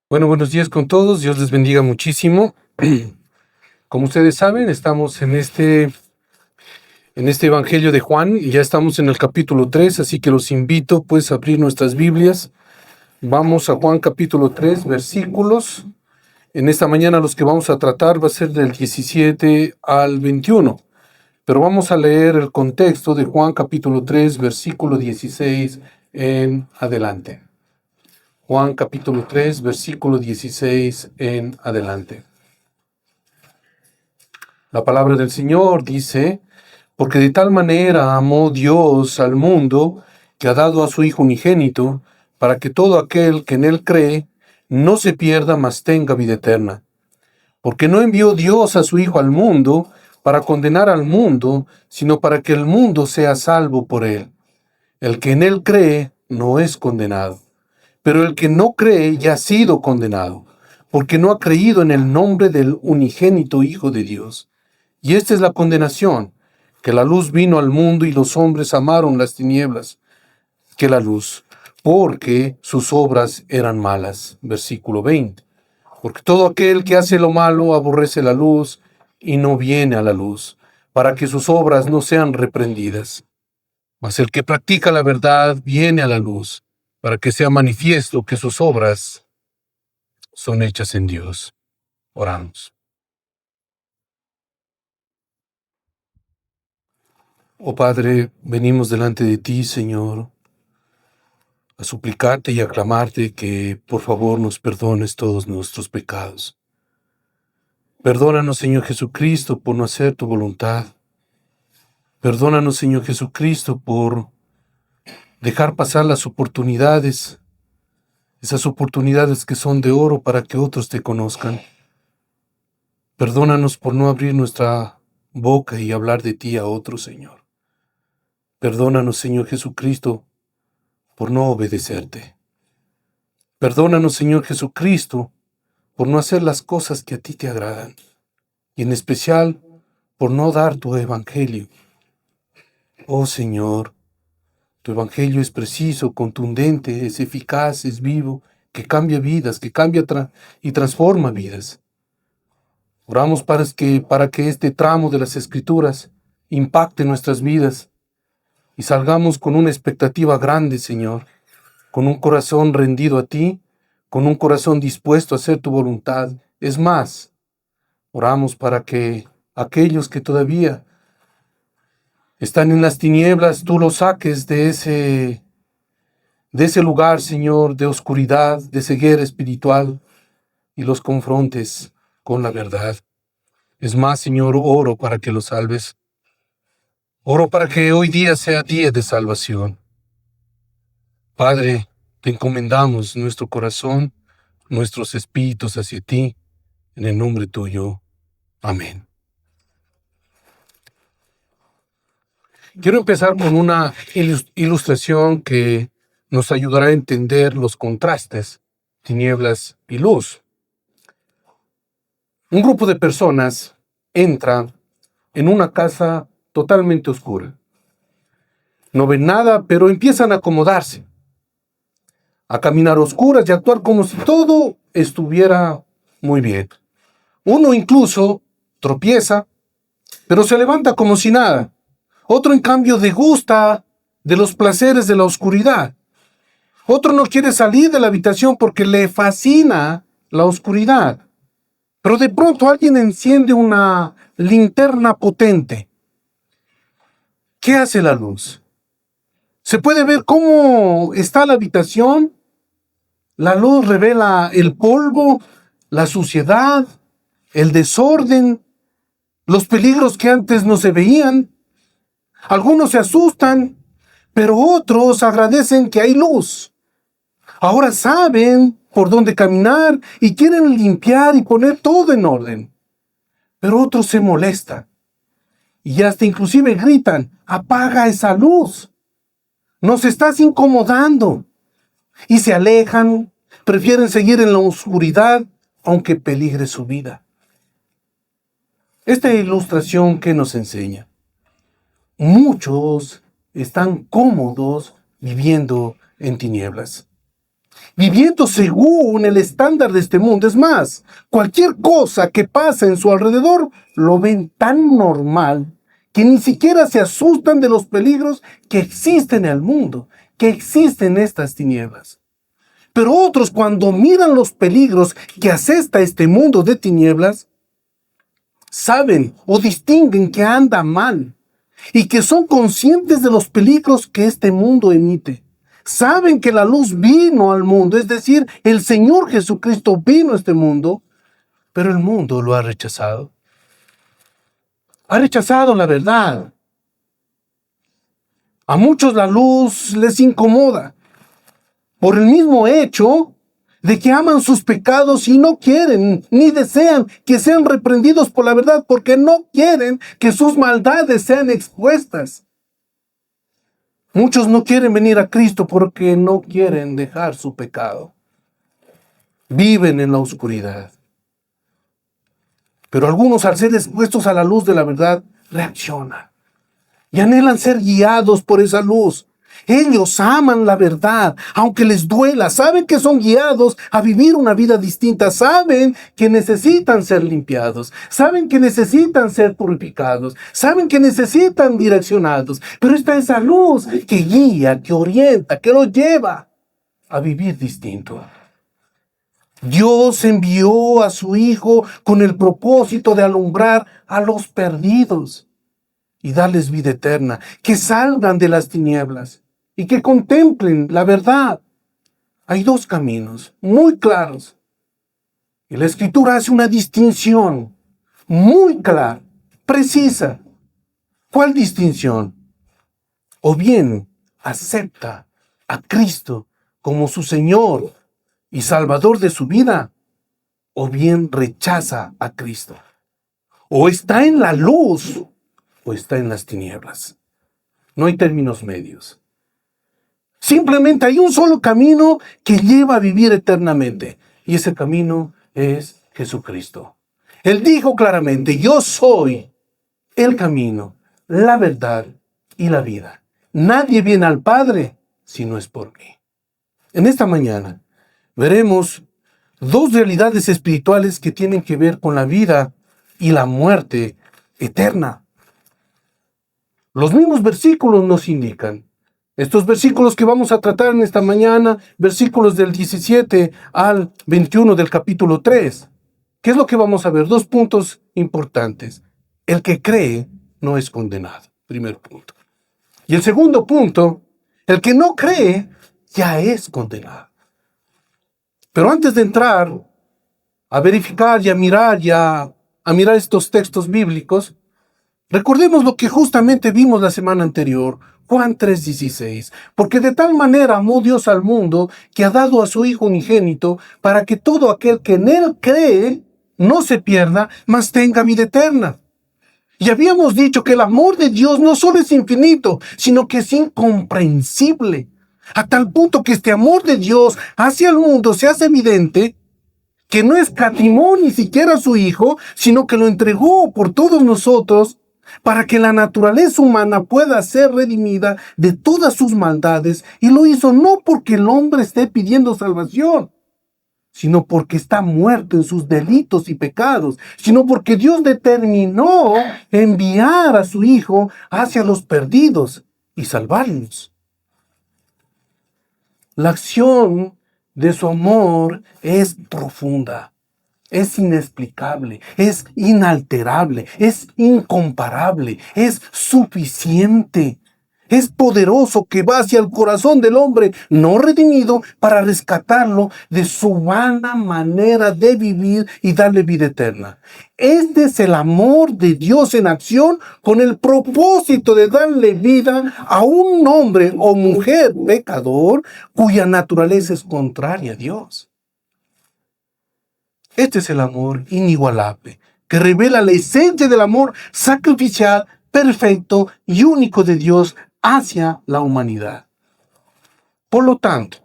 Bueno, buenos días con todos. Dios les bendiga muchísimo. Como ustedes saben, estamos en este Evangelio de Juan y ya estamos en el capítulo 3, así que los invito pues a abrir nuestras Biblias. Vamos a Juan capítulo 3, versículos. En esta mañana los que vamos a tratar va a ser del 17 al 21, pero vamos a leer el contexto de Juan capítulo 3, versículo 16 en adelante. Juan capítulo 3, versículo 16 en adelante. La palabra del Señor dice: porque de tal manera amó Dios al mundo, que ha dado a su Hijo unigénito, para que todo aquel que en él cree no se pierda, mas tenga vida eterna. Porque no envió Dios a su Hijo al mundo para condenar al mundo, sino para que el mundo sea salvo por él. El que en él cree no es condenado, pero el que no cree ya ha sido condenado, porque no ha creído en el nombre del unigénito Hijo de Dios. Y esta es la condenación, que la luz vino al mundo y los hombres amaron las tinieblas que la luz, porque sus obras eran malas. Versículo 20. Porque todo aquel que hace lo malo aborrece la luz y no viene a la luz, para que sus obras no sean reprendidas. Mas el que practica la verdad viene a la luz, para que sea manifiesto que sus obras son hechas en Dios. Oramos. Oh Padre, venimos delante de ti, Señor, a suplicarte y a clamarte que por favor nos perdones todos nuestros pecados. Perdónanos, Señor Jesucristo, por no hacer tu voluntad. Perdónanos, Señor Jesucristo, por dejar pasar las oportunidades, esas oportunidades que son de oro para que otros te conozcan. Perdónanos por no abrir nuestra boca y hablar de ti a otros, Señor. Perdónanos, Señor Jesucristo, por no obedecerte. Perdónanos, Señor Jesucristo, por no hacer las cosas que a ti te agradan, y en especial por no dar tu evangelio. Oh Señor, tu evangelio es preciso, contundente, es eficaz, es vivo, que cambia vidas, que cambia y transforma vidas. Oramos para que este tramo de las Escrituras impacte nuestras vidas y salgamos con una expectativa grande, Señor, con un corazón rendido a ti, con un corazón dispuesto a hacer tu voluntad. Es más, oramos para que aquellos que todavía están en las tinieblas, tú los saques de ese lugar, Señor, de oscuridad, de ceguera espiritual, y los confrontes con la verdad. Es más, Señor, oro para que los salves. Oro para que hoy día sea día de salvación. Padre, te encomendamos nuestro corazón, nuestros espíritus hacia ti, en el nombre tuyo. Amén. Quiero empezar con una ilustración que nos ayudará a entender los contrastes, tinieblas y luz. Un grupo de personas entra en una casa totalmente oscura. No ven nada, pero empiezan a acomodarse, a caminar a oscuras y a actuar como si todo estuviera muy bien. Uno incluso tropieza, pero se levanta como si nada. Otro, en cambio, degusta de los placeres de la oscuridad. Otro no quiere salir de la habitación porque le fascina la oscuridad. Pero de pronto alguien enciende una linterna potente. ¿Qué hace la luz? Se puede ver cómo está la habitación. La luz revela el polvo, la suciedad, el desorden, los peligros que antes no se veían. Algunos se asustan, pero otros agradecen que hay luz. Ahora saben por dónde caminar y quieren limpiar y poner todo en orden. Pero otros se molestan y hasta inclusive gritan: apaga esa luz, nos estás incomodando. Y se alejan, prefieren seguir en la oscuridad aunque peligre su vida. Esta ilustración, ¿qué nos enseña? Muchos están cómodos viviendo en tinieblas. viviendo según el estándar de este mundo. Es más, cualquier cosa que pasa en su alrededor lo ven tan normal que ni siquiera se asustan de los peligros que existen en el mundo, que existen en estas tinieblas. Pero otros, cuando miran los peligros que asesta este mundo de tinieblas, saben o distinguen que anda mal y que son conscientes de los peligros que este mundo emite. Saben que la luz vino al mundo, es decir, el Señor Jesucristo vino a este mundo, pero el mundo lo ha rechazado. Ha rechazado la verdad. A muchos la luz les incomoda por el mismo hecho de que aman sus pecados y no quieren ni desean que sean reprendidos por la verdad, porque no quieren que sus maldades sean expuestas. Muchos no quieren venir a Cristo porque no quieren dejar su pecado. Viven en la oscuridad. Pero algunos, al ser expuestos a la luz de la verdad, reaccionan y anhelan ser guiados por esa luz. Ellos aman la verdad, aunque les duela. Saben que son guiados a vivir una vida distinta. Saben que necesitan ser limpiados. Saben que necesitan ser purificados. Saben que necesitan direccionados. Pero está esa luz que guía, que orienta, que los lleva a vivir distinto. Dios envió a su Hijo con el propósito de alumbrar a los perdidos y darles vida eterna, que salgan de las tinieblas y que contemplen la verdad. Hay dos caminos muy claros. Y la Escritura hace una distinción muy clara, precisa. ¿Cuál distinción? O bien acepta a Cristo como su Señor y Salvador de su vida, o bien rechaza a Cristo. O está en la luz, o está en las tinieblas. No hay términos medios. Simplemente hay un solo camino que lleva a vivir eternamente. Y ese camino es Jesucristo. Él dijo claramente: yo soy el camino, la verdad y la vida. Nadie viene al Padre si no es por mí. En esta mañana veremos dos realidades espirituales que tienen que ver con la vida y la muerte eterna. Los mismos versículos nos indican. Estos versículos que vamos a tratar en esta mañana, versículos del 17 al 21 del capítulo 3. ¿Qué es lo que vamos a ver? Dos puntos importantes. El que cree no es condenado. Primer punto. Y el segundo punto, el que no cree ya es condenado. Pero antes de entrar a verificar y a mirar estos textos bíblicos, recordemos lo que justamente vimos la semana anterior, Juan 3:16. Porque de tal manera amó Dios al mundo que ha dado a su Hijo unigénito para que todo aquel que en Él cree no se pierda, mas tenga vida eterna. Y habíamos dicho que el amor de Dios no solo es infinito, sino que es incomprensible. A tal punto que este amor de Dios hacia el mundo se hace evidente que no escatimó ni siquiera a su Hijo, sino que lo entregó por todos nosotros para que la naturaleza humana pueda ser redimida de todas sus maldades. Y lo hizo no porque el hombre esté pidiendo salvación, sino porque está muerto en sus delitos y pecados, sino porque Dios determinó enviar a su Hijo hacia los perdidos y salvarlos. La acción de su amor es profunda, es inexplicable, es inalterable, es incomparable, es suficiente. Es poderoso, que va hacia el corazón del hombre no redimido para rescatarlo de su vana manera de vivir y darle vida eterna. Este es el amor de Dios en acción, con el propósito de darle vida a un hombre o mujer pecador cuya naturaleza es contraria a Dios. Este es el amor inigualable, que revela la esencia del amor sacrificial, perfecto y único de Dios hacia la humanidad. Por lo tanto,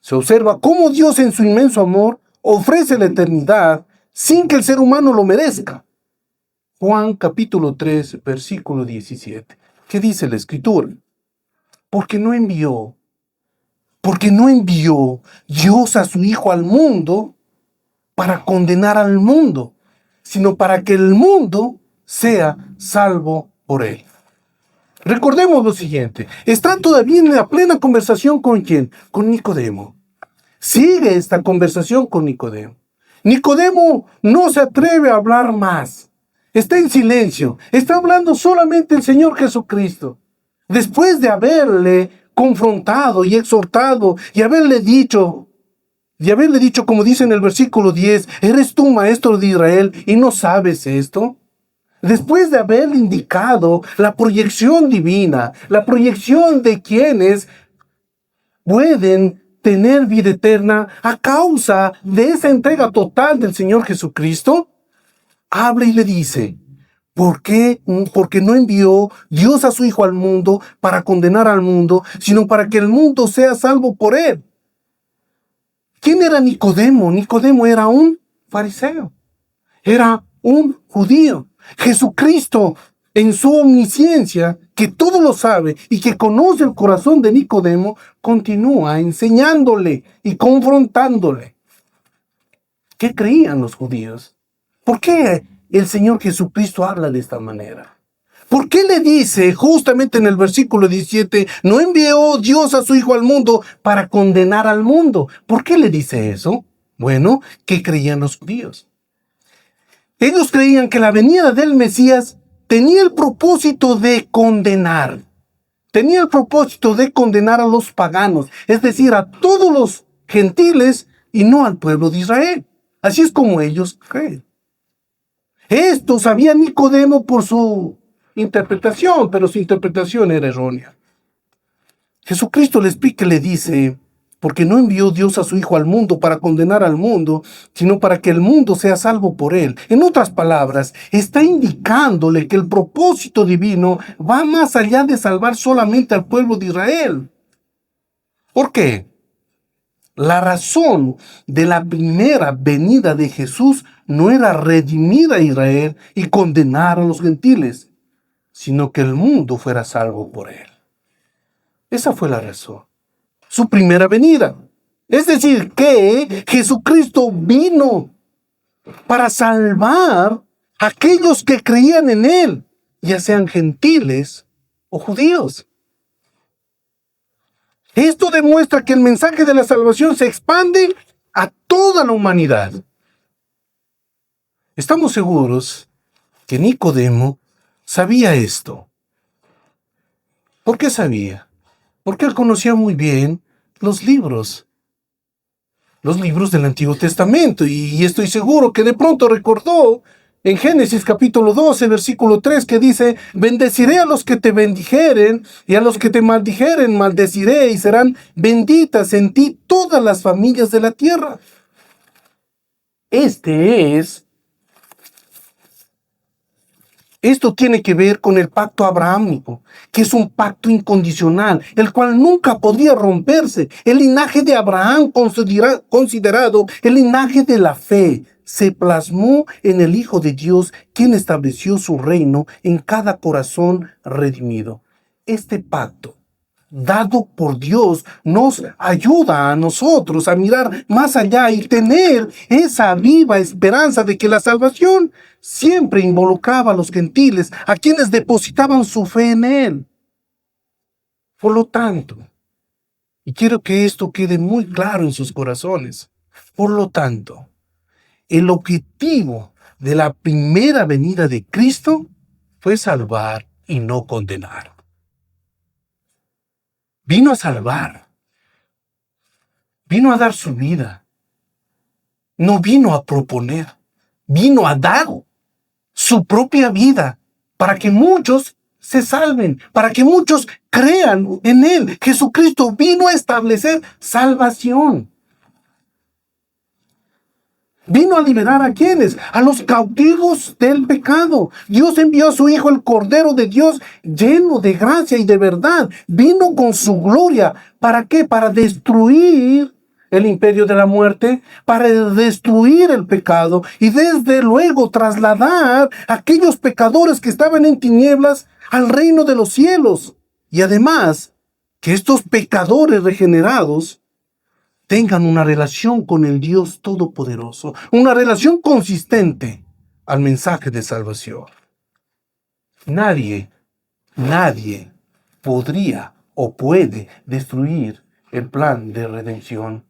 se observa cómo Dios en su inmenso amor ofrece la eternidad sin que el ser humano lo merezca. Juan capítulo 3, versículo 17. ¿Qué dice la Escritura? Porque no envió Porque no envió Dios a su Hijo al mundo para condenar al mundo, sino para que el mundo sea salvo por él. Recordemos lo siguiente, está todavía en la plena conversación ¿con quién? Con Nicodemo. Sigue esta conversación con Nicodemo. Nicodemo no se atreve a hablar más. Está en silencio. Está hablando solamente el Señor Jesucristo. Después de haberle confrontado y exhortado y haberle dicho, como dice en el versículo 10, ¿eres tú maestro de Israel y no sabes esto? Después de haberle indicado la proyección divina, la proyección de quienes pueden tener vida eterna a causa de esa entrega total del Señor Jesucristo, habla y le dice, ¿por qué? Porque no envió Dios a su Hijo al mundo para condenar al mundo, sino para que el mundo sea salvo por él. ¿Quién era Nicodemo? Nicodemo era un fariseo, era un judío. Jesucristo, en su omnisciencia, que todo lo sabe y que conoce el corazón de Nicodemo, continúa enseñándole y confrontándole. ¿Qué creían los judíos? ¿Por qué el Señor Jesucristo habla de esta manera? ¿Por qué le dice justamente en el versículo 17, no envió Dios a su Hijo al mundo para condenar al mundo? ¿Por qué le dice eso? Bueno, ¿qué creían los judíos? Ellos creían que la venida del Mesías tenía el propósito de condenar. Tenía el propósito de condenar a los paganos, es decir, a todos los gentiles y no al pueblo de Israel. Así es como ellos creen. Esto sabía Nicodemo por su interpretación, pero su interpretación era errónea. Jesucristo le explica y le dice, porque no envió Dios a su Hijo al mundo para condenar al mundo, sino para que el mundo sea salvo por él. En otras palabras, está indicándole que el propósito divino va más allá de salvar solamente al pueblo de Israel. ¿Por qué? La razón de la primera venida de Jesús no era redimir a Israel y condenar a los gentiles, sino que el mundo fuera salvo por él. Esa fue la razón. Su primera venida. Es decir, que Jesucristo vino para salvar a aquellos que creían en él, ya sean gentiles o judíos. Esto demuestra que el mensaje de la salvación se expande a toda la humanidad. Estamos seguros que Nicodemo sabía esto. ¿Por qué sabía? Porque él conocía muy bien los libros del Antiguo Testamento, y estoy seguro que de pronto recordó en Génesis capítulo 12, versículo 3, que dice, bendeciré a los que te bendijeren, y a los que te maldijeren maldeciré, y serán benditas en ti todas las familias de la tierra. Esto tiene que ver con el pacto abrahámico, que es un pacto incondicional, el cual nunca podría romperse. El linaje de Abraham, considerado el linaje de la fe, se plasmó en el Hijo de Dios, quien estableció su reino en cada corazón redimido. Este pacto, dado por Dios, nos ayuda a nosotros a mirar más allá y tener esa viva esperanza de que la salvación siempre involucraba a los gentiles, a quienes depositaban su fe en él. Por lo tanto, y quiero que esto quede muy claro en sus corazones, por lo tanto, el objetivo de la primera venida de Cristo fue salvar y no condenar. Vino a salvar, vino a dar su vida, no vino a proponer, vino a dar su propia vida para que muchos se salven, para que muchos crean en él. Jesucristo vino a establecer salvación. Vino a liberar ¿a quiénes? A los cautivos del pecado. Dios envió a su Hijo, el Cordero de Dios, lleno de gracia y de verdad. Vino con su gloria. ¿Para qué? Para destruir el imperio de la muerte, para destruir el pecado y desde luego trasladar a aquellos pecadores que estaban en tinieblas al reino de los cielos. Y además, que estos pecadores regenerados tengan una relación con el Dios Todopoderoso, una relación consistente al mensaje de salvación. Nadie podría o puede destruir el plan de redención.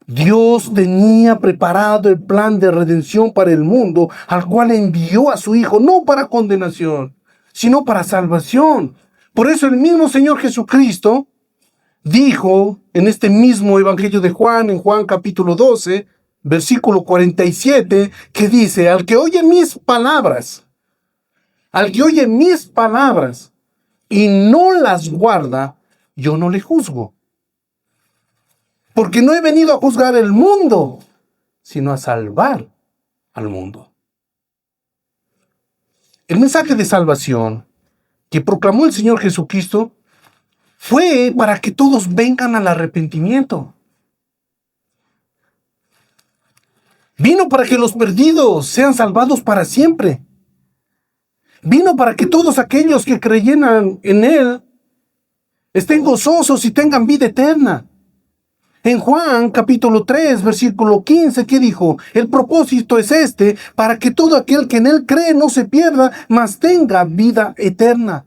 Dios tenía preparado el plan de redención para el mundo, al cual envió a su Hijo, no para condenación, sino para salvación. Por eso el mismo Señor Jesucristo dijo en este mismo Evangelio de Juan, en Juan capítulo 12, versículo 47, que dice: al que oye mis palabras y no las guarda, yo no le juzgo. Porque no he venido a juzgar el mundo, sino a salvar al mundo. El mensaje de salvación que proclamó el Señor Jesucristo fue para que todos vengan al arrepentimiento. Vino para que los perdidos sean salvados para siempre. Vino para que todos aquellos que creyeran en Él estén gozosos y tengan vida eterna. En Juan capítulo 3, versículo 15, ¿qué dijo? El propósito es este, para que todo aquel que en Él cree no se pierda, mas tenga vida eterna.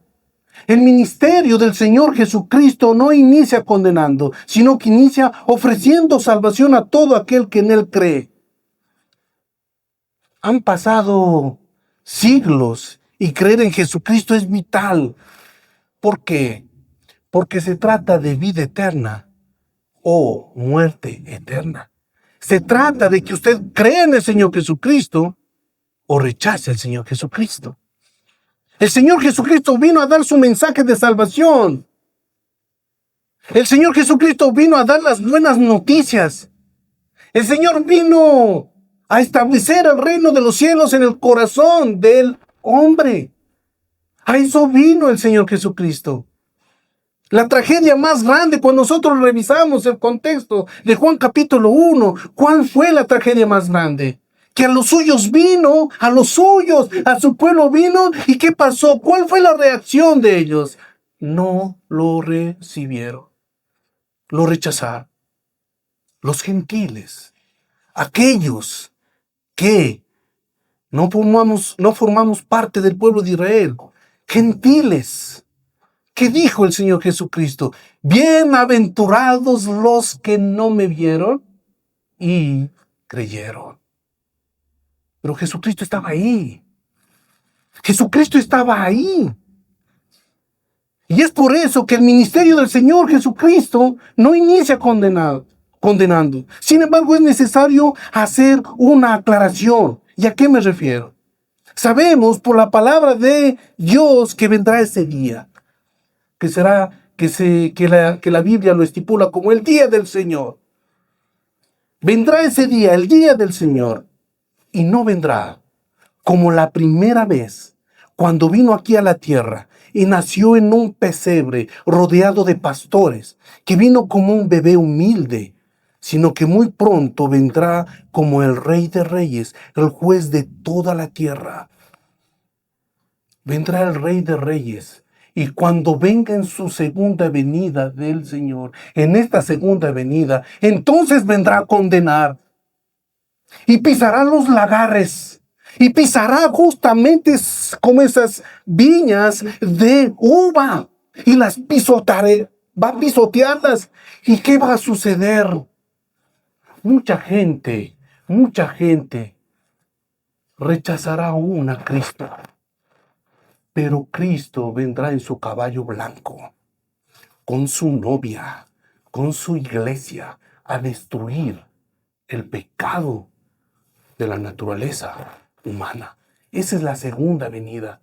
El ministerio del Señor Jesucristo no inicia condenando, sino que inicia ofreciendo salvación a todo aquel que en Él cree. Han pasado siglos y creer en Jesucristo es vital. ¿Por qué? Porque se trata de vida eterna o muerte eterna. Se trata de que usted cree en el Señor Jesucristo o rechace al Señor Jesucristo. El Señor Jesucristo vino a dar su mensaje de salvación. El Señor Jesucristo vino a dar las buenas noticias. El Señor vino a establecer el reino de los cielos en el corazón del hombre. A eso vino el Señor Jesucristo. La tragedia más grande, cuando nosotros revisamos el contexto de Juan capítulo 1, ¿cuál fue la tragedia más grande? Que a los suyos vino, a su pueblo vino, ¿y qué pasó? ¿Cuál fue la reacción de ellos? No lo recibieron, lo rechazaron. Los gentiles, aquellos que no formamos parte del pueblo de Israel, gentiles. ¿Qué dijo el Señor Jesucristo? Bienaventurados los que no me vieron y creyeron. Pero Jesucristo estaba ahí. Jesucristo estaba ahí. Y es por eso que el ministerio del Señor Jesucristo no inicia condenando. Sin embargo, es necesario hacer una aclaración. ¿Y a qué me refiero? Sabemos por la palabra de Dios que vendrá ese día, que la Biblia lo estipula como el día del Señor. Vendrá ese día, el día del Señor, y no vendrá como la primera vez, cuando vino aquí a la tierra y nació en un pesebre rodeado de pastores, que vino como un bebé humilde, sino que muy pronto vendrá como el Rey de Reyes, el juez de toda la tierra. Vendrá el Rey de Reyes. Y cuando venga en su segunda venida del Señor, en esta segunda venida, entonces vendrá a condenar. Y pisará los lagares. Y pisará justamente como esas viñas de uva. Y las va a pisotearlas. ¿Y qué va a suceder? Mucha gente rechazará aún a Cristo. Pero Cristo vendrá en su caballo blanco, con su novia, con su iglesia, a destruir el pecado de la naturaleza humana. Esa es la segunda venida.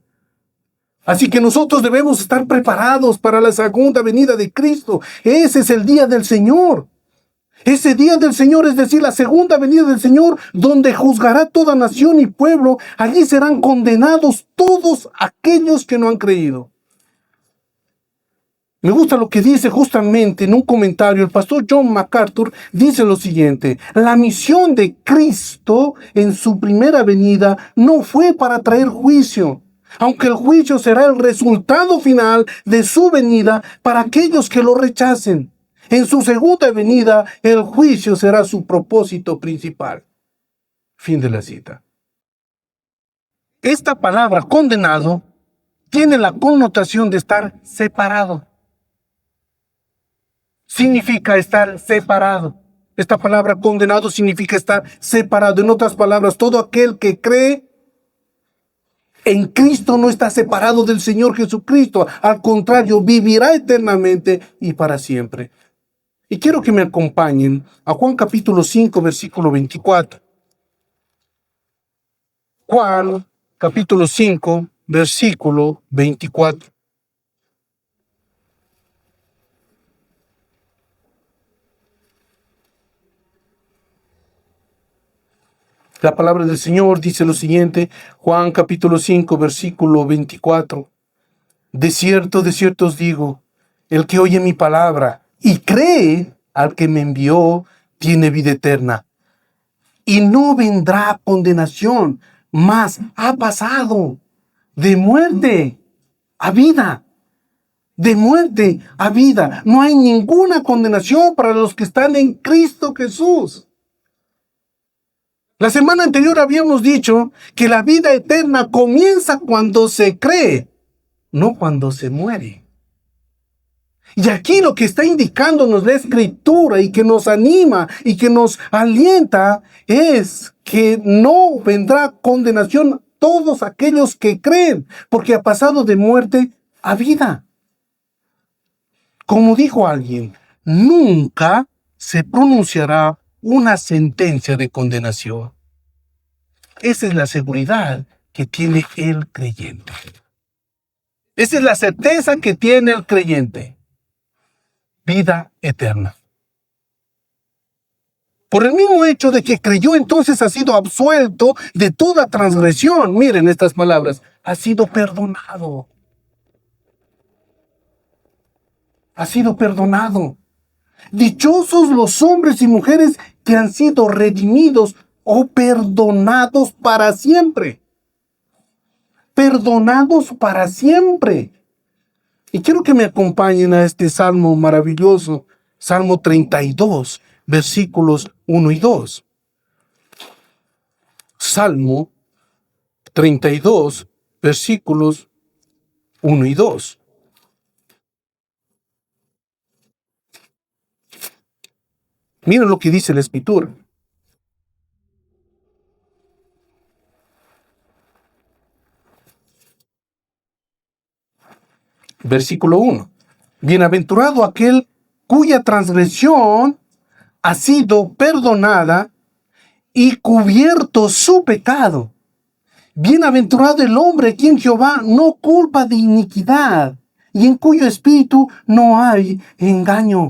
Así que nosotros debemos estar preparados para la segunda venida de Cristo. Ese es el día del Señor. Ese día del Señor, es decir, la segunda venida del Señor, donde juzgará toda nación y pueblo. Allí serán condenados todos aquellos que no han creído. Me gusta lo que dice justamente en un comentario el pastor John MacArthur. Dice lo siguiente: la misión de Cristo en su primera venida no fue para traer juicio, aunque el juicio será el resultado final de su venida para aquellos que lo rechacen. En su segunda venida, el juicio será su propósito principal. Fin de la cita. Esta palabra condenado tiene la connotación de estar separado. Significa estar separado. Esta palabra condenado significa estar separado. En otras palabras, todo aquel que cree en Cristo no está separado del Señor Jesucristo. Al contrario, vivirá eternamente y para siempre. Y quiero que me acompañen a Juan capítulo 5, versículo 24. Juan capítulo 5, versículo 24. La palabra del Señor dice lo siguiente, Juan capítulo 5, versículo 24. De cierto os digo, el que oye mi palabra y cree al que me envió, tiene vida eterna. Y no vendrá a condenación, mas ha pasado de muerte a vida. De muerte a vida. No hay ninguna condenación para los que están en Cristo Jesús. La semana anterior habíamos dicho que la vida eterna comienza cuando se cree, no cuando se muere. Y aquí lo que está indicándonos la Escritura y que nos anima y que nos alienta es que no vendrá condenación a todos aquellos que creen, porque ha pasado de muerte a vida. Como dijo alguien, nunca se pronunciará una sentencia de condenación. Esa es la seguridad que tiene el creyente. Esa es la certeza que tiene el creyente. Vida eterna. Por el mismo hecho de que creyó, entonces ha sido absuelto de toda transgresión. Miren estas palabras. Ha sido perdonado. Ha sido perdonado. Dichosos los hombres y mujeres que han sido redimidos o perdonados para siempre. Perdonados para siempre. Y quiero que me acompañen a este salmo maravilloso, Salmo 32, versículos 1 y 2. Salmo 32, versículos 1 y 2. Miren lo que dice la Escritura. Versículo 1. Bienaventurado aquel cuya transgresión ha sido perdonada y cubierto su pecado. Bienaventurado el hombre quien Jehová no culpa de iniquidad y en cuyo espíritu no hay engaño.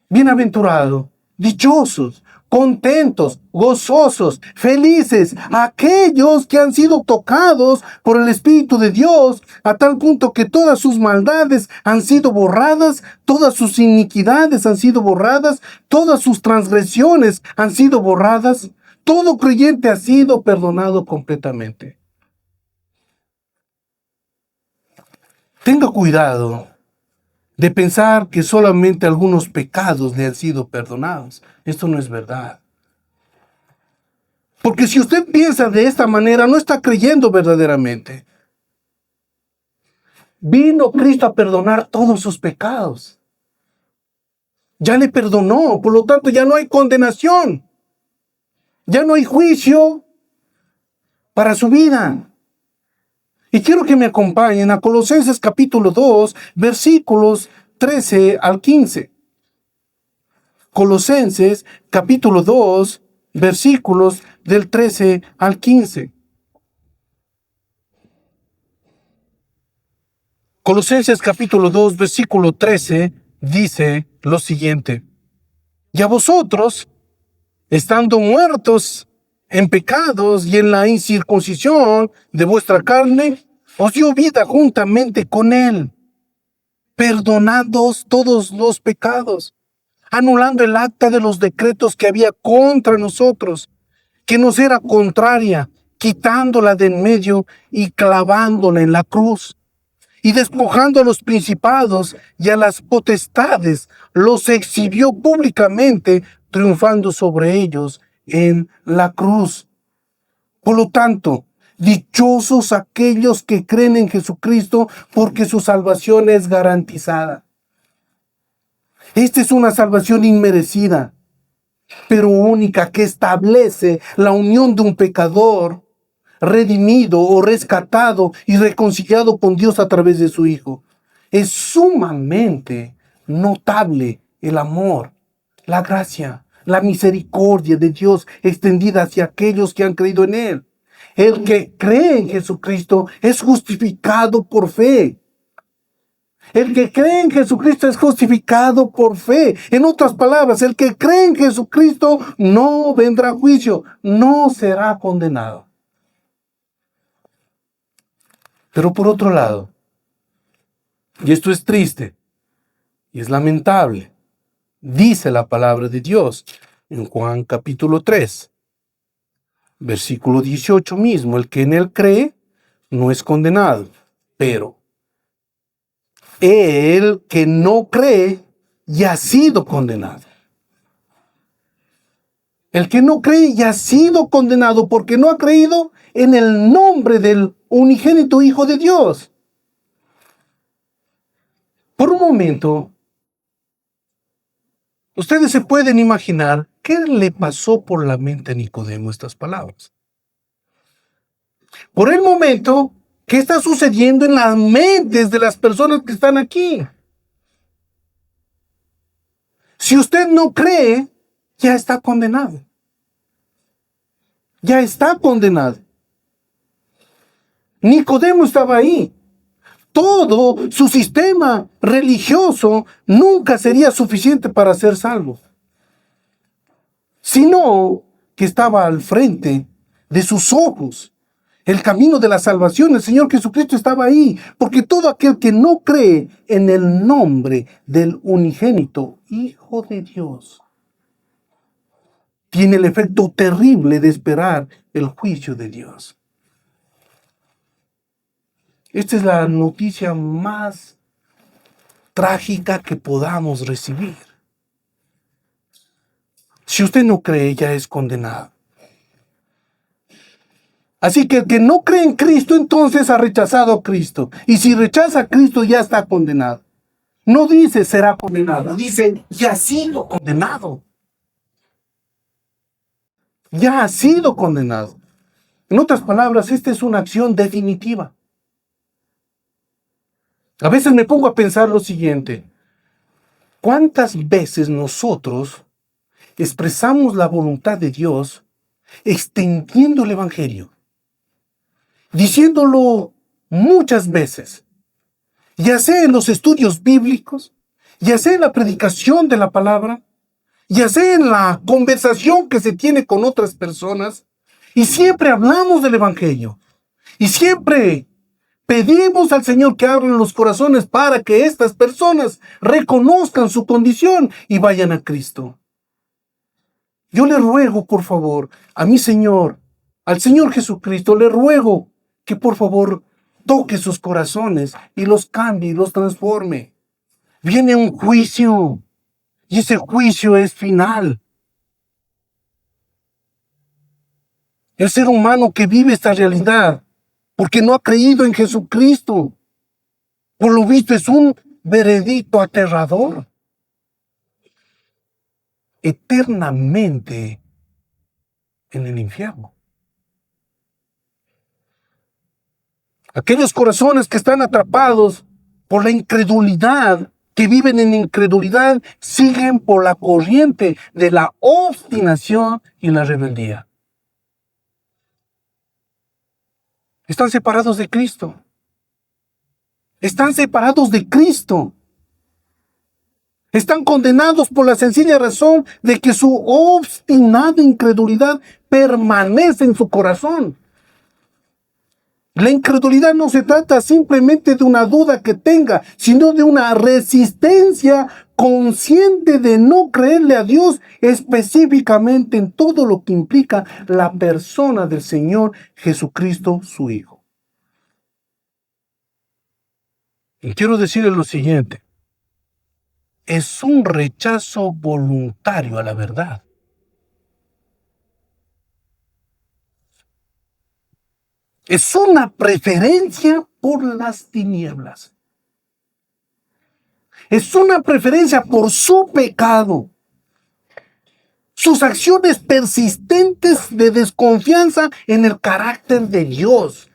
Bienaventurado, dichosos, contentos, gozosos, felices, aquellos que han sido tocados por el Espíritu de Dios, a tal punto que todas sus maldades han sido borradas, todas sus iniquidades han sido borradas, todas sus transgresiones han sido borradas. Todo creyente ha sido perdonado completamente. Tenga cuidado de pensar que solamente algunos pecados le han sido perdonados. Esto no es verdad. Porque si usted piensa de esta manera, no está creyendo verdaderamente. Vino Cristo a perdonar todos sus pecados. Ya le perdonó, por lo tanto ya no hay condenación. Ya no hay juicio para su vida. Y quiero que me acompañen a Colosenses capítulo 2, versículos 13 al 15. Colosenses capítulo 2, versículos del 13 al 15. Colosenses capítulo 2, versículo 13 dice lo siguiente. Y a vosotros, estando muertos en pecados y en la incircuncisión de vuestra carne, os dio vida juntamente con él, perdonados todos los pecados, anulando el acta de los decretos que había contra nosotros, que nos era contraria, quitándola de en medio y clavándola en la cruz. Y despojando a los principados y a las potestades, los exhibió públicamente, triunfando sobre ellos en la cruz. Por lo tanto, dichosos aquellos que creen en Jesucristo, porque su salvación es garantizada. Esta es una salvación inmerecida, pero única, que establece la unión de un pecador redimido o rescatado y reconciliado con Dios a través de su Hijo. Es sumamente notable el amor, la gracia, la misericordia de Dios extendida hacia aquellos que han creído en Él. El que cree en Jesucristo es justificado por fe. El que cree en Jesucristo es justificado por fe. En otras palabras, el que cree en Jesucristo no vendrá a juicio, no será condenado. Pero por otro lado, y esto es triste y es lamentable, dice la palabra de Dios en Juan capítulo 3, versículo 18 mismo: el que en él cree no es condenado, pero el que no cree ya ha sido condenado. El que no cree ya ha sido condenado porque no ha creído en el nombre del unigénito Hijo de Dios. Por un momento, ustedes se pueden imaginar qué le pasó por la mente a Nicodemo estas palabras. Por el momento, ¿qué está sucediendo en las mentes de las personas que están aquí? Si usted no cree, ya está condenado. Ya está condenado. Nicodemo estaba ahí. Todo su sistema religioso nunca sería suficiente para ser salvo, sino que estaba al frente de sus ojos. El camino de la salvación, el Señor Jesucristo estaba ahí, porque todo aquel que no cree en el nombre del unigénito Hijo de Dios tiene el efecto terrible de esperar el juicio de Dios. Esta es la noticia más trágica que podamos recibir. Si usted no cree, ya es condenado. Así que el que no cree en Cristo, entonces ha rechazado a Cristo. Y si rechaza a Cristo, ya está condenado. No dice será condenado, dice ya ha sido condenado. Ya ha sido condenado. En otras palabras, esta es una acción definitiva. A veces me pongo a pensar lo siguiente: ¿cuántas veces nosotros expresamos la voluntad de Dios extendiendo el Evangelio? Diciéndolo muchas veces, ya sea en los estudios bíblicos, ya sea en la predicación de la palabra, ya sea en la conversación que se tiene con otras personas, y siempre hablamos del Evangelio, y siempre pedimos al Señor que abra los corazones para que estas personas reconozcan su condición y vayan a Cristo. Yo le ruego, por favor, a mi Señor, al Señor Jesucristo, le ruego que por favor toque sus corazones y los cambie y los transforme. Viene un juicio y ese juicio es final. El ser humano que vive esta realidad porque no ha creído en Jesucristo, por lo visto es un veredicto aterrador. Eternamente en el infierno. Aquellos corazones que están atrapados por la incredulidad, que viven en incredulidad, siguen por la corriente de la obstinación y la rebeldía. Están separados de Cristo. Están separados de Cristo. Están condenados por la sencilla razón de que su obstinada incredulidad permanece en su corazón. La incredulidad no se trata simplemente de una duda que tenga, sino de una resistencia consciente de no creerle a Dios específicamente en todo lo que implica la persona del Señor Jesucristo, su Hijo. Y quiero decirle lo siguiente: es un rechazo voluntario a la verdad. Es una preferencia por las tinieblas. Es una preferencia por su pecado. Sus acciones persistentes de desconfianza en el carácter de Dios.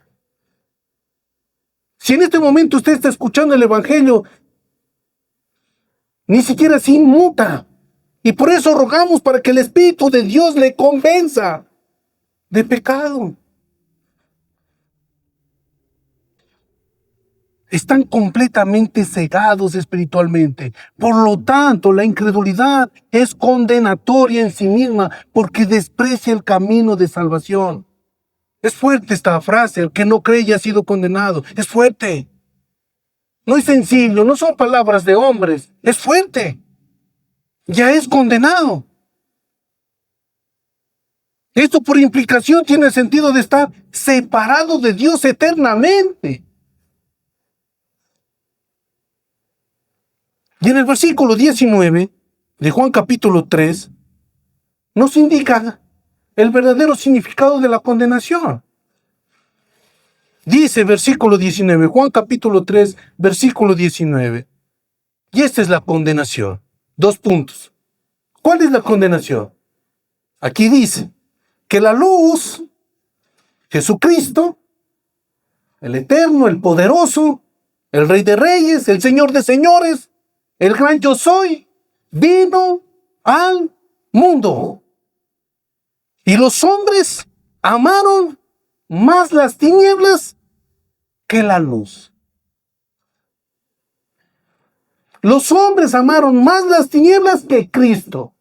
Si en este momento usted está escuchando el Evangelio, ni siquiera se inmuta. Y por eso rogamos para que el Espíritu de Dios le convenza de pecado. Están completamente cegados espiritualmente. Por lo tanto, la incredulidad es condenatoria en sí misma porque desprecia el camino de salvación. Es fuerte esta frase: el que no cree ya ha sido condenado. Es fuerte. No es sencillo, no son palabras de hombres. Es fuerte. Ya es condenado. Esto por implicación tiene el sentido de estar separado de Dios eternamente. Y en el versículo 19 de Juan capítulo 3 nos indica el verdadero significado de la condenación. Dice versículo 19, Juan capítulo 3, versículo 19. Y esta es la condenación. 2 puntos. ¿Cuál es la condenación? Aquí dice que la luz, Jesucristo, el eterno, el poderoso, el Rey de Reyes, el Señor de Señores, el gran yo soy, vino al mundo. Y los hombres amaron más las tinieblas que la luz. Los hombres amaron más las tinieblas que Cristo,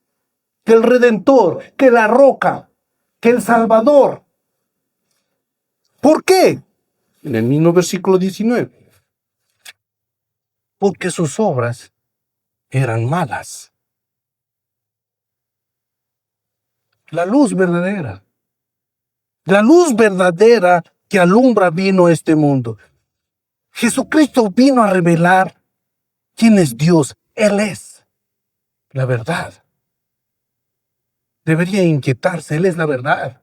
que el Redentor, que la roca, que el Salvador. ¿Por qué? En el mismo versículo 19. Porque sus obras eran malas. La luz verdadera que alumbra vino a este mundo. Jesucristo vino a revelar quién es Dios. Él es la verdad. Debería inquietarse, Él es la verdad.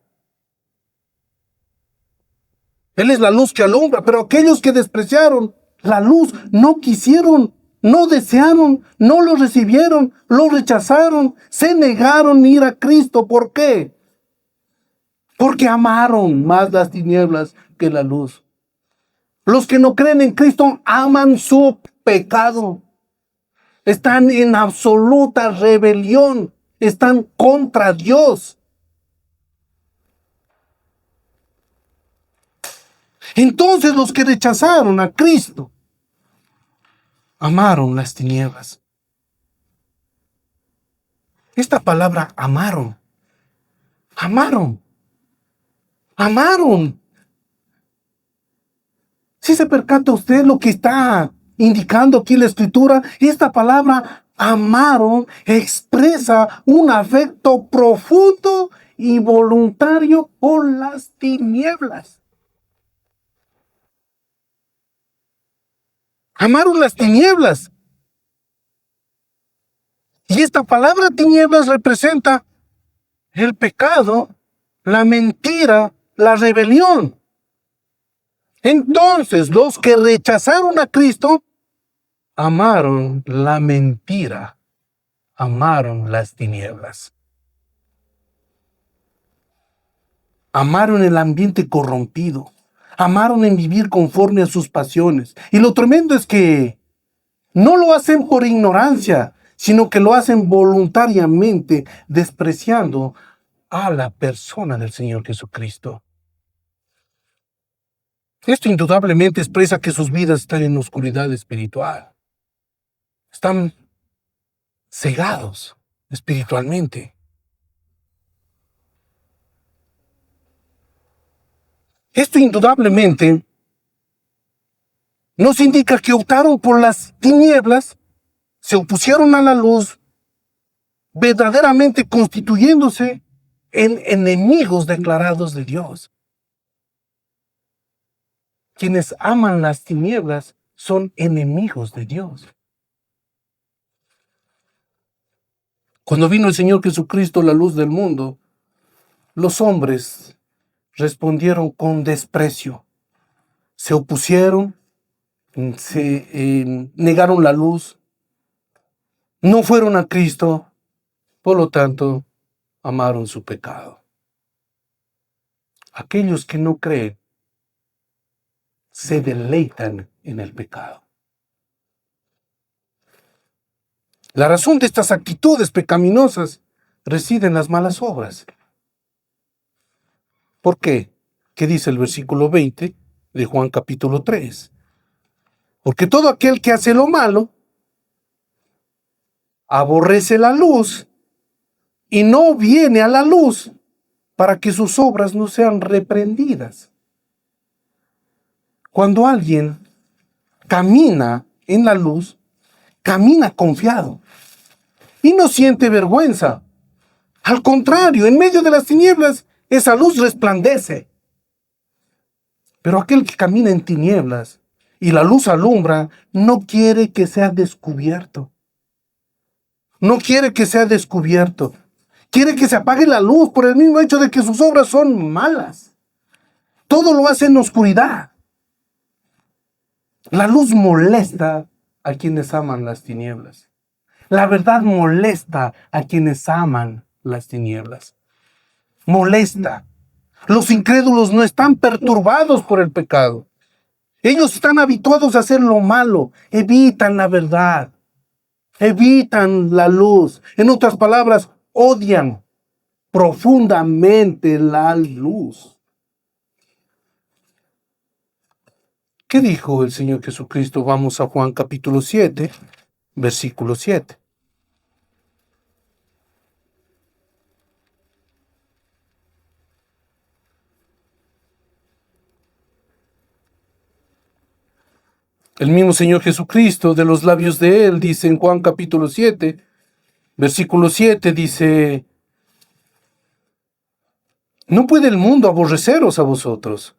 Él es la luz que alumbra, pero aquellos que despreciaron la luz, no quisieron, no desearon, no lo recibieron, lo rechazaron, se negaron a ir a Cristo. ¿Por qué? Porque amaron más las tinieblas que la luz. Los que no creen en Cristo aman su pecado. Están en absoluta rebelión. Están contra Dios. Entonces los que rechazaron a Cristo amaron las tinieblas. Esta palabra amaron. Si se percata usted lo que está indicando aquí la Escritura, esta palabra amaron expresa un afecto profundo y voluntario por las tinieblas. Amaron las tinieblas. Y esta palabra tinieblas representa el pecado, la mentira, la rebelión. Entonces, los que rechazaron a Cristo amaron la mentira, amaron las tinieblas. Amaron el ambiente corrompido, amaron en vivir conforme a sus pasiones. Y lo tremendo es que no lo hacen por ignorancia, sino que lo hacen voluntariamente, despreciando a la persona del Señor Jesucristo. Esto indudablemente expresa que sus vidas están en oscuridad espiritual. Están cegados espiritualmente. Esto indudablemente nos indica que optaron por las tinieblas, se opusieron a la luz, verdaderamente constituyéndose en enemigos declarados de Dios. Quienes aman las tinieblas son enemigos de Dios. Cuando vino el Señor Jesucristo, la luz del mundo, los hombres respondieron con desprecio. Se opusieron, se negaron la luz, no fueron a Cristo, por lo tanto, amaron su pecado. Aquellos que no creen se deleitan en el pecado. La razón de estas actitudes pecaminosas reside en las malas obras. ¿Por qué? ¿Qué dice el versículo 20 de Juan capítulo 3? Porque todo aquel que hace lo malo aborrece la luz y no viene a la luz para que sus obras no sean reprendidas. Cuando alguien camina en la luz, camina confiado y no siente vergüenza. Al contrario, en medio de las tinieblas, esa luz resplandece. Pero aquel que camina en tinieblas y la luz alumbra, no quiere que sea descubierto. No quiere que sea descubierto. Quiere que se apague la luz por el mismo hecho de que sus obras son malas. Todo lo hace en oscuridad. La luz molesta a quienes aman las tinieblas. La verdad molesta a quienes aman las tinieblas. Molesta. Los incrédulos no están perturbados por el pecado. Ellos están habituados a hacer lo malo. Evitan la verdad. Evitan la luz. En otras palabras, odian profundamente la luz. ¿Qué dijo el Señor Jesucristo? Vamos a Juan capítulo 7, versículo 7. El mismo Señor Jesucristo, de los labios de Él, dice en Juan capítulo 7, versículo 7, dice: no puede el mundo aborreceros a vosotros.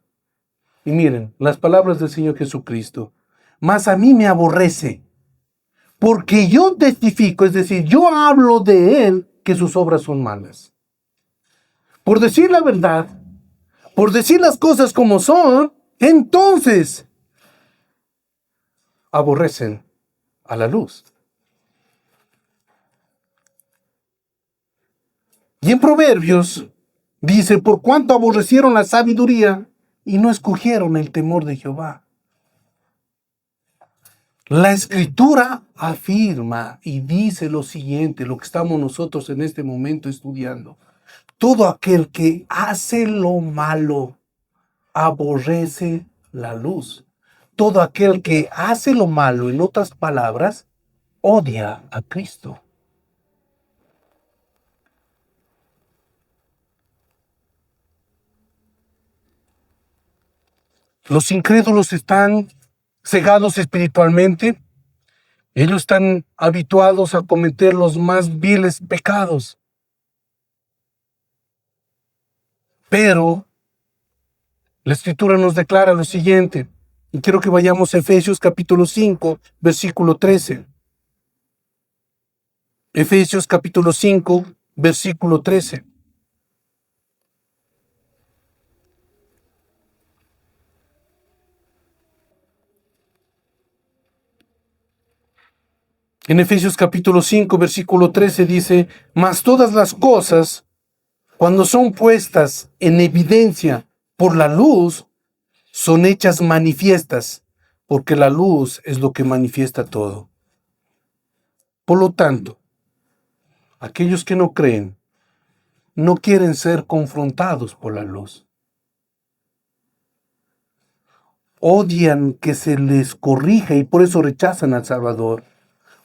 Y miren, las palabras del Señor Jesucristo: mas a mí me aborrece, porque yo testifico, es decir, yo hablo de Él, que sus obras son malas. Por decir la verdad, por decir las cosas como son, entonces aborrecen a la luz. Y en Proverbios dice: por cuanto aborrecieron la sabiduría y no escogieron el temor de Jehová. La Escritura afirma y dice lo siguiente, lo que estamos nosotros en este momento estudiando: todo aquel que hace lo malo aborrece la luz. Todo aquel que hace lo malo, en otras palabras, odia a Cristo. Los incrédulos están cegados espiritualmente. Ellos están habituados a cometer los más viles pecados. Pero la Escritura nos declara lo siguiente, y quiero que vayamos a Efesios capítulo 5, versículo 13. Efesios capítulo 5, versículo 13. En Efesios capítulo 5, versículo 13 dice: mas todas las cosas, cuando son puestas en evidencia por la luz, son hechas manifiestas, porque la luz es lo que manifiesta todo. Por lo tanto, aquellos que no creen, no quieren ser confrontados por la luz. Odian que se les corrija y por eso rechazan al Salvador,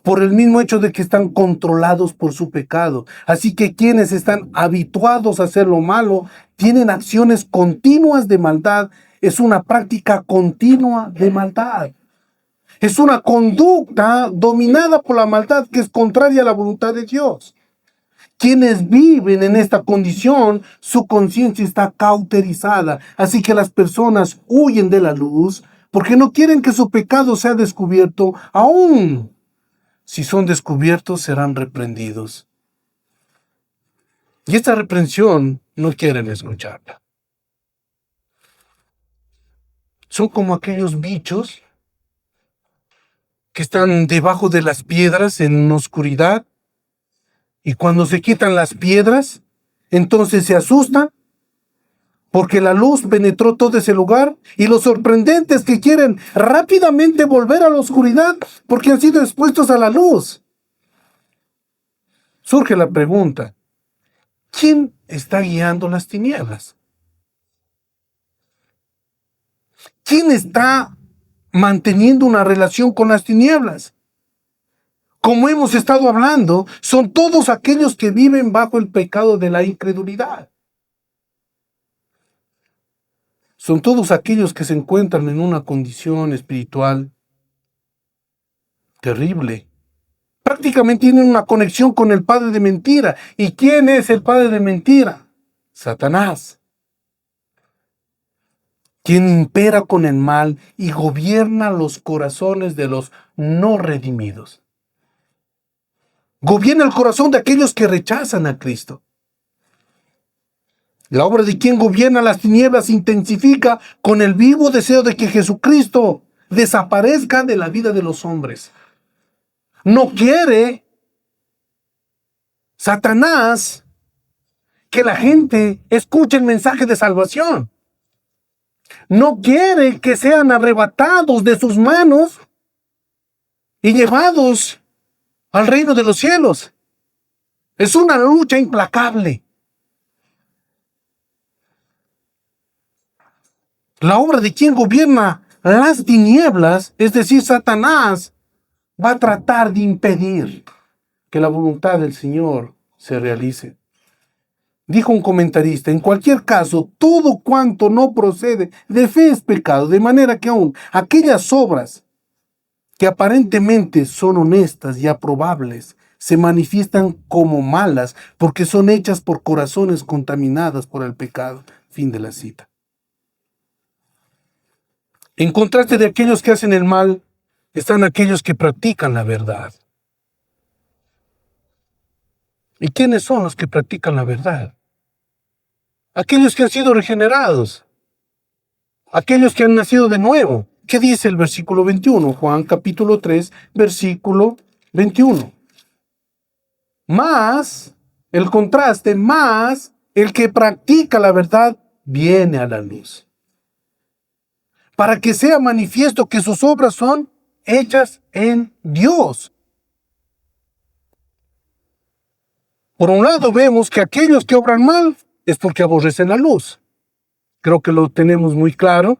por el mismo hecho de que están controlados por su pecado. Así que quienes están habituados a hacer lo malo, tienen acciones continuas de maldad. Es una práctica continua de maldad. Es una conducta dominada por la maldad que es contraria a la voluntad de Dios. Quienes viven en esta condición, su conciencia está cauterizada. Así que las personas huyen de la luz porque no quieren que su pecado sea descubierto. Aún si son descubiertos, serán reprendidos. Y esta reprensión no quieren escucharla. Son como aquellos bichos que están debajo de las piedras en oscuridad, y cuando se quitan las piedras, entonces se asustan porque la luz penetró todo ese lugar, y lo sorprendente es que quieren rápidamente volver a la oscuridad porque han sido expuestos a la luz. Surge la pregunta, ¿quién está guiando las tinieblas? ¿Quién está manteniendo una relación con las tinieblas? Como hemos estado hablando, son todos aquellos que viven bajo el pecado de la incredulidad. Son todos aquellos que se encuentran en una condición espiritual terrible. Prácticamente tienen una conexión con el padre de mentira. ¿Y quién es el padre de mentira? Satanás, quien impera con el mal y gobierna los corazones de los no redimidos. Gobierna el corazón de aquellos que rechazan a Cristo. La obra de quien gobierna las tinieblas se intensifica con el vivo deseo de que Jesucristo desaparezca de la vida de los hombres. No quiere Satanás que la gente escuche el mensaje de salvación. No quiere que sean arrebatados de sus manos y llevados al reino de los cielos. Es una lucha implacable. La obra de quien gobierna las tinieblas, es decir, Satanás, va a tratar de impedir que la voluntad del Señor se realice. Dijo un comentarista, en cualquier caso, todo cuanto no procede de fe es pecado, de manera que aún aquellas obras que aparentemente son honestas y aprobables se manifiestan como malas porque son hechas por corazones contaminados por el pecado. Fin de la cita. En contraste de aquellos que hacen el mal, están aquellos que practican la verdad. ¿Y quiénes son los que practican la verdad? Aquellos que han sido regenerados, aquellos que han nacido de nuevo. ¿Qué dice el versículo 21? Juan capítulo 3, versículo 21. Más, el contraste, más el que practica la verdad viene a la luz, para que sea manifiesto que sus obras son hechas en Dios. Por un lado vemos que aquellos que obran mal es porque aborrecen la luz. Creo que lo tenemos muy claro.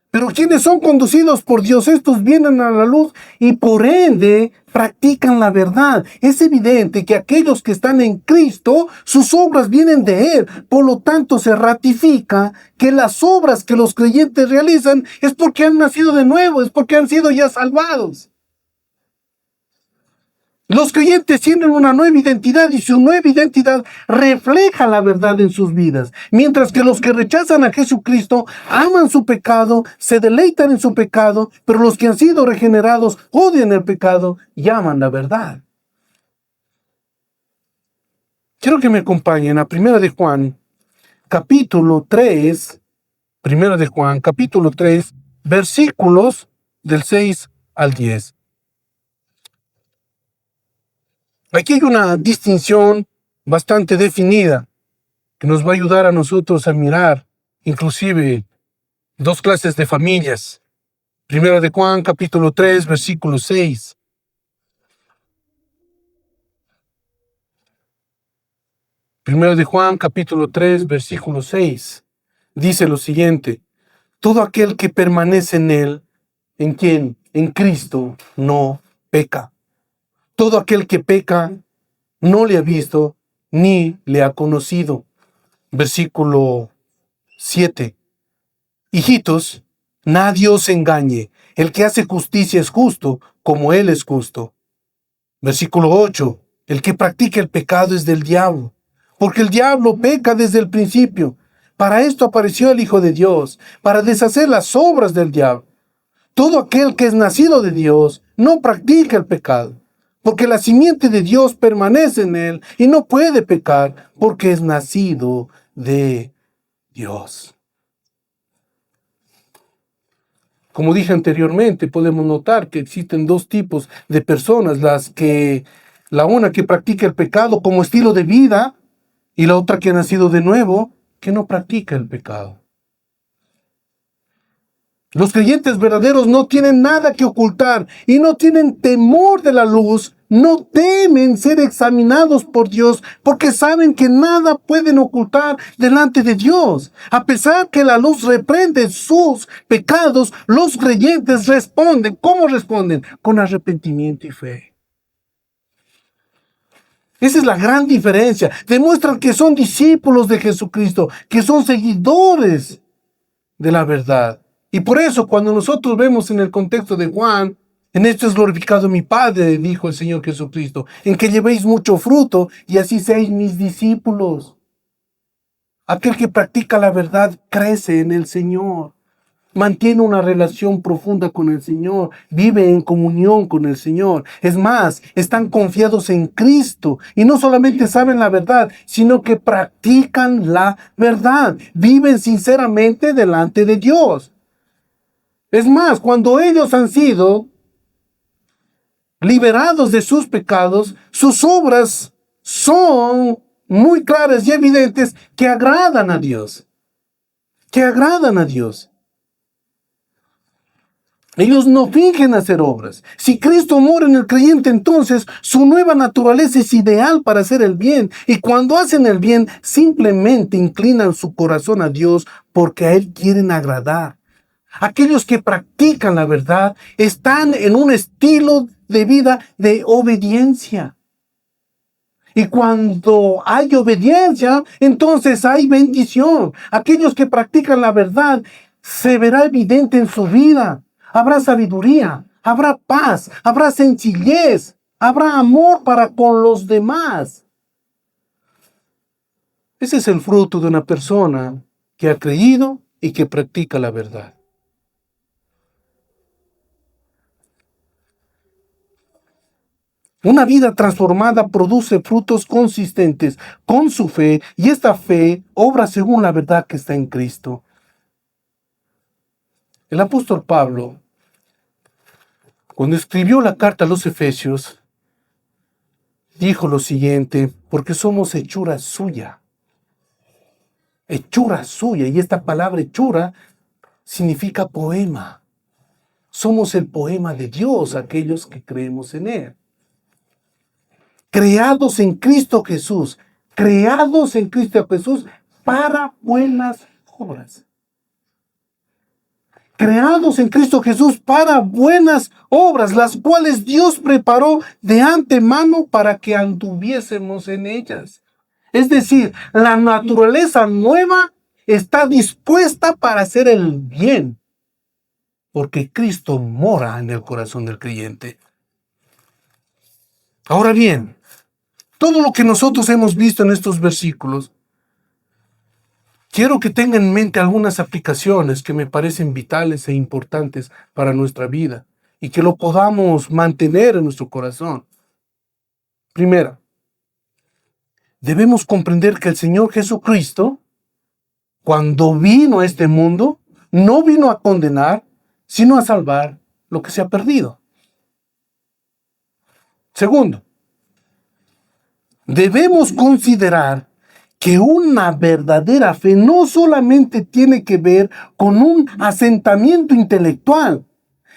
Pero quienes son conducidos por Dios, estos vienen a la luz y por ende practican la verdad. Es evidente que aquellos que están en Cristo, sus obras vienen de Él. Por lo tanto, se ratifica que las obras que los creyentes realizan es porque han nacido de nuevo, es porque han sido ya salvados. Los creyentes tienen una nueva identidad y su nueva identidad refleja la verdad en sus vidas. Mientras que los que rechazan a Jesucristo aman su pecado, se deleitan en su pecado, pero los que han sido regenerados odian el pecado y aman la verdad. Quiero que me acompañen a 1 de Juan, capítulo 3, 1 de Juan, capítulo 3, versículos del 6 al 10. Aquí hay una distinción bastante definida que nos va a ayudar a nosotros a mirar, inclusive, dos clases de familias. 1 de Juan, capítulo 3, versículo 6. Primero de Juan, capítulo 3, versículo 6. Dice lo siguiente: todo aquel que permanece en él, ¿en quién? En Cristo, no peca. Todo aquel que peca no le ha visto ni le ha conocido. Versículo 7. Hijitos, nadie os engañe. El que hace justicia es justo, como Él es justo. Versículo 8. El que practica el pecado es del diablo, porque el diablo peca desde el principio. Para esto apareció el Hijo de Dios, para deshacer las obras del diablo. Todo aquel que es nacido de Dios no practica el pecado, porque la simiente de Dios permanece en él y no puede pecar, porque es nacido de Dios. Como dije anteriormente, podemos notar que existen dos tipos de personas, la una que practica el pecado como estilo de vida y la otra que ha nacido de nuevo, que no practica el pecado. Los creyentes verdaderos no tienen nada que ocultar y no tienen temor de la luz, no temen ser examinados por Dios porque saben que nada pueden ocultar delante de Dios. A pesar que la luz reprende sus pecados, los creyentes responden. ¿Cómo responden? Con arrepentimiento y fe. Esa es la gran diferencia. Demuestran que son discípulos de Jesucristo, que son seguidores de la verdad. Y por eso cuando nosotros vemos en el contexto de Juan, en esto es glorificado mi Padre, dijo el Señor Jesucristo, en que llevéis mucho fruto y así seáis mis discípulos. Aquel que practica la verdad crece en el Señor, mantiene una relación profunda con el Señor, vive en comunión con el Señor. Es más, están confiados en Cristo y no solamente saben la verdad, sino que practican la verdad, viven sinceramente delante de Dios. Es más, cuando ellos han sido liberados de sus pecados, sus obras son muy claras y evidentes que agradan a Dios. Que agradan a Dios. Ellos no fingen hacer obras. Si Cristo mora en el creyente, entonces su nueva naturaleza es ideal para hacer el bien. Y cuando hacen el bien, simplemente inclinan su corazón a Dios porque a Él quieren agradar. Aquellos que practican la verdad están en un estilo de vida de obediencia. Y cuando hay obediencia, entonces hay bendición. Aquellos que practican la verdad se verá evidente en su vida. Habrá sabiduría, habrá paz, habrá sencillez, habrá amor para con los demás. Ese es el fruto de una persona que ha creído y que practica la verdad. Una vida transformada produce frutos consistentes con su fe y esta fe obra según la verdad que está en Cristo. El apóstol Pablo, cuando escribió la carta a los Efesios, dijo lo siguiente: porque somos hechura suya. Hechura suya, y esta palabra hechura significa poema. Somos el poema de Dios, aquellos que creemos en Él. Creados en Cristo Jesús, para buenas obras. Creados en Cristo Jesús para buenas obras, las cuales Dios preparó de antemano para que anduviésemos en ellas. Es decir, la naturaleza nueva está dispuesta para hacer el bien, porque Cristo mora en el corazón del creyente. Ahora bien, todo lo que nosotros hemos visto en estos versículos, quiero que tengan en mente algunas aplicaciones que me parecen vitales e importantes para nuestra vida y que lo podamos mantener en nuestro corazón. Primera, debemos comprender que el Señor Jesucristo, cuando vino a este mundo, no vino a condenar, sino a salvar lo que se ha perdido. Segundo, debemos considerar que una verdadera fe no solamente tiene que ver con un asentamiento intelectual,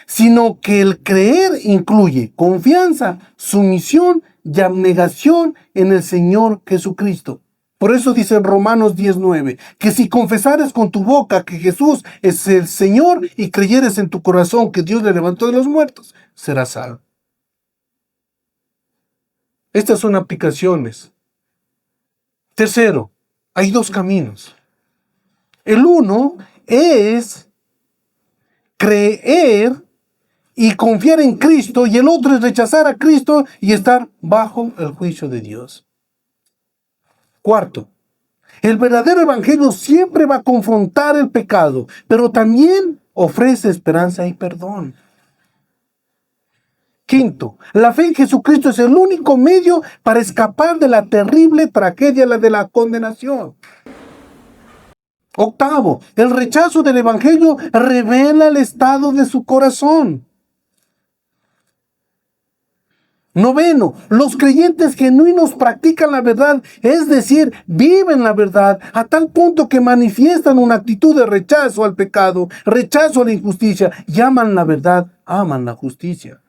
sino que el creer incluye confianza, sumisión y abnegación en el Señor Jesucristo. Por eso dice en Romanos 10:9, que si confesares con tu boca que Jesús es el Señor y creyeres en tu corazón que Dios le levantó de los muertos, serás salvo. Estas son aplicaciones. Tercero, hay dos caminos. El uno es creer y confiar en Cristo, y el otro es rechazar a Cristo y estar bajo el juicio de Dios. Cuarto, el verdadero evangelio siempre va a confrontar el pecado, pero también ofrece esperanza y perdón. Quinto, la fe en Jesucristo es el único medio para escapar de la terrible tragedia, la de la condenación. Octavo, el rechazo del evangelio revela el estado de su corazón. Noveno, los creyentes genuinos practican la verdad, es decir, viven la verdad a tal punto que manifiestan una actitud de rechazo al pecado, rechazo a la injusticia, y aman la verdad, aman la justicia.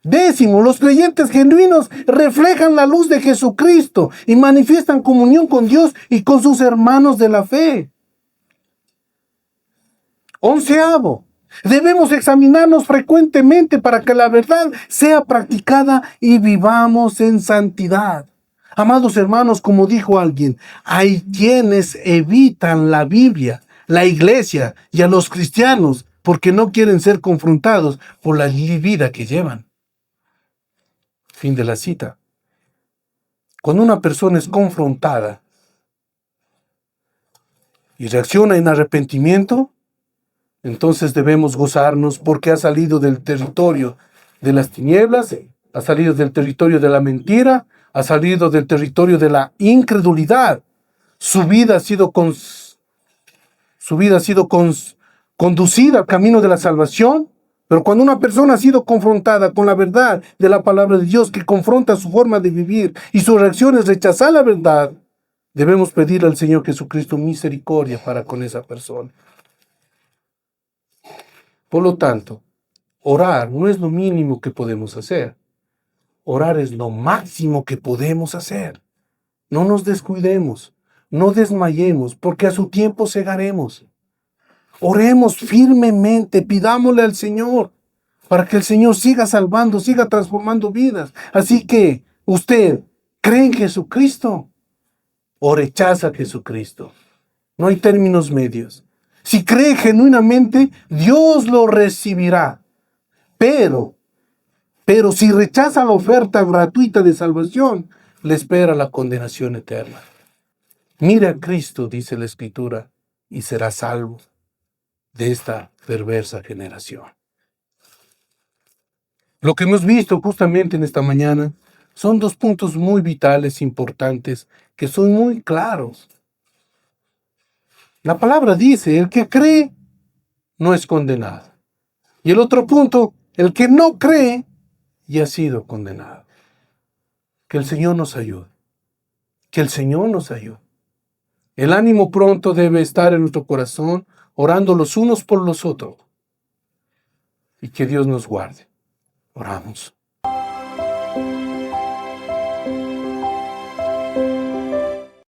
Décimo, los creyentes genuinos reflejan la luz de Jesucristo y manifiestan comunión con Dios y con sus hermanos de la fe. Onceavo, debemos examinarnos frecuentemente para que la verdad sea practicada y vivamos en santidad. Amados hermanos, como dijo alguien, hay quienes evitan la Biblia, la iglesia y a los cristianos porque no quieren ser confrontados por la vida que llevan. Fin de la cita. Cuando una persona es confrontada y reacciona en arrepentimiento, entonces debemos gozarnos porque ha salido del territorio de las tinieblas, ha salido del territorio de la mentira, ha salido del territorio de la incredulidad. Su vida ha sido conducida al camino de la salvación. Pero cuando una persona ha sido confrontada con la verdad de la palabra de Dios que confronta su forma de vivir y su reacción es rechazar la verdad, debemos pedir al Señor Jesucristo misericordia para con esa persona. Por lo tanto, orar no es lo mínimo que podemos hacer. Orar es lo máximo que podemos hacer. No nos descuidemos, no desmayemos, porque a su tiempo segaremos. Oremos firmemente, pidámosle al Señor para que el Señor siga salvando, siga transformando vidas. Así que, ¿usted cree en Jesucristo o rechaza a Jesucristo? No hay términos medios. Si cree genuinamente, Dios lo recibirá. Pero si rechaza la oferta gratuita de salvación, le espera la condenación eterna. Mira a Cristo, dice la Escritura, y será salvo de esta perversa generación. Lo que hemos visto justamente en esta mañana son dos puntos muy vitales, importantes, que son muy claros. La palabra dice, el que cree no es condenado. Y el otro punto, el que no cree ya ha sido condenado. Que el Señor nos ayude. Que el Señor nos ayude. El ánimo pronto debe estar en nuestro corazón, orando los unos por los otros. Y que Dios nos guarde. Oramos.